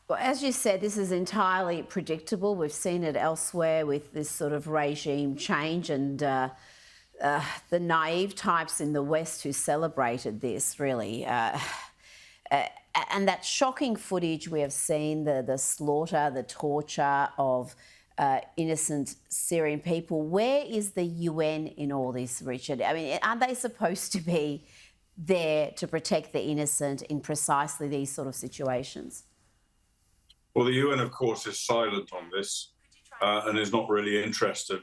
Well, as you said, this is entirely predictable. We've seen it elsewhere with this sort of regime change and the naive types in the West who celebrated this, really. Uh, and that shocking footage we have seen, the slaughter, the torture of innocent Syrian people. Where is the UN in all this, Richard? I mean, aren't they supposed to be there to protect the innocent in precisely these sort of situations? Well, the UN, of course, is silent on this and is not really interested,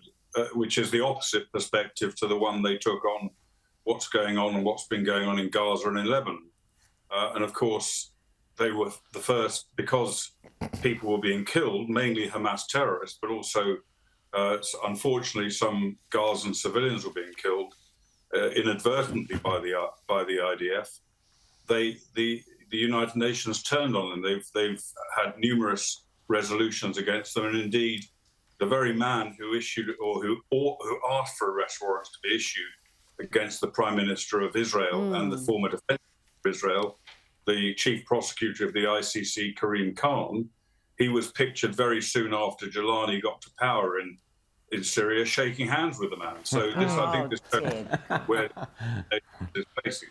which is the opposite perspective to the one they took on what's going on and what's been going on in Gaza and in Lebanon. And of course, they were the first because people were being killed, mainly Hamas terrorists, but also, unfortunately, some Gazan civilians were being killed inadvertently by the IDF. The United Nations turned on them. They've had numerous resolutions against them, and indeed, the very man who issued who asked for arrest warrants to be issued against the Prime Minister of Israel and the former defense of Israel, the chief prosecutor of the ICC, Karim Khan, he was pictured very soon after Gilani got to power in Syria, shaking hands with the man. So this, I think, this shows where is facing.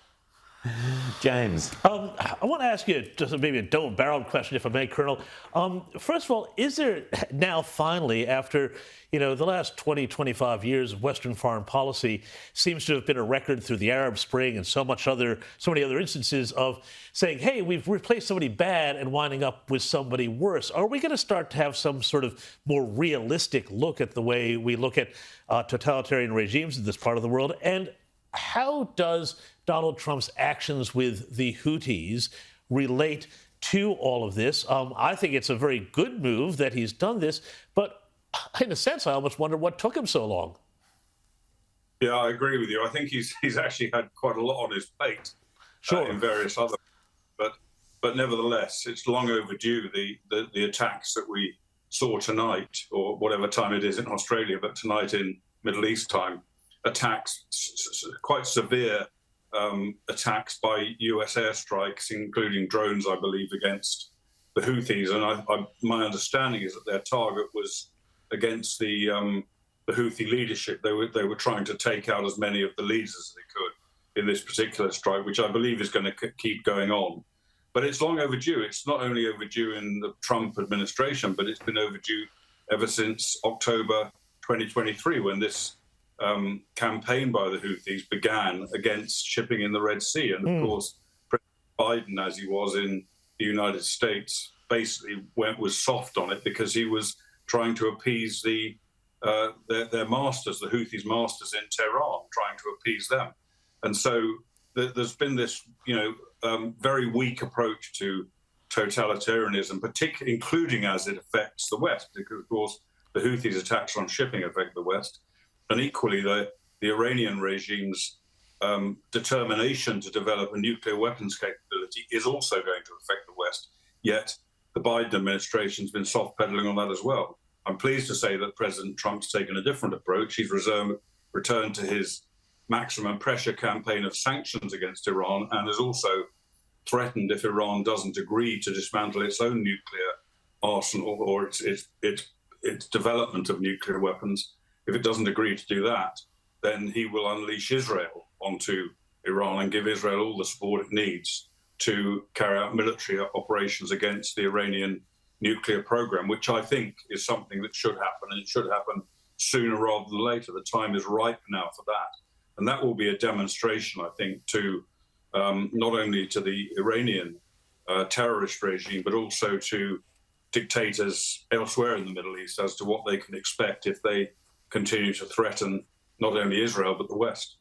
James. I want to ask you just maybe a double-barreled question, if I may, Colonel. First of all, is there now finally, after the last 20, 25 years of Western foreign policy seems to have been a record through the Arab Spring and so many other instances of saying, hey, we've replaced somebody bad and winding up with somebody worse. Are we going to start to have some sort of more realistic look at the way we look at totalitarian regimes in this part of the world? And how does Donald Trump's actions with the Houthis relate to all of this? I think it's a very good move that he's done this, but in a sense, I almost wonder what took him so long. Yeah, I agree with you. I think he's actually had quite a lot on his plate in various other, but nevertheless, it's long overdue. The attacks that we saw tonight, or whatever time it is in Australia, but tonight in Middle East time, attacks, quite severe attacks by US airstrikes, including drones, I believe, against the Houthis. And my understanding is that their target was against the Houthi leadership. They were trying to take out as many of the leaders as they could in this particular strike, which I believe is going to keep going on. But it's long overdue. It's not only overdue in the Trump administration, but it's been overdue ever since October 2023, when this campaign by the Houthis began against shipping in the Red Sea. And of course, President Biden, as he was in the United States, basically was soft on it because he was trying to appease their masters, the Houthis' masters in Tehran, trying to appease them. And so there's been this, very weak approach to totalitarianism, particularly including as it affects the West, because of course the Houthis' attacks on shipping affect the West. And equally, the Iranian regime's determination to develop a nuclear weapons capability is also going to affect the West. Yet the Biden administration's been soft pedaling on that as well. I'm pleased to say that President Trump's taken a different approach. He's returned to his maximum pressure campaign of sanctions against Iran, and has also threatened, if Iran doesn't agree to dismantle its own nuclear arsenal or its development of nuclear weapons, if it doesn't agree to do that, then he will unleash Israel onto Iran and give Israel all the support it needs to carry out military operations against the Iranian nuclear program, which I think is something that should happen, and it should happen sooner rather than later. The time is ripe now for that. And that will be a demonstration, I think, to not only to the Iranian terrorist regime, but also to dictators elsewhere in the Middle East as to what they can expect if they continue to threaten not only Israel, but the West.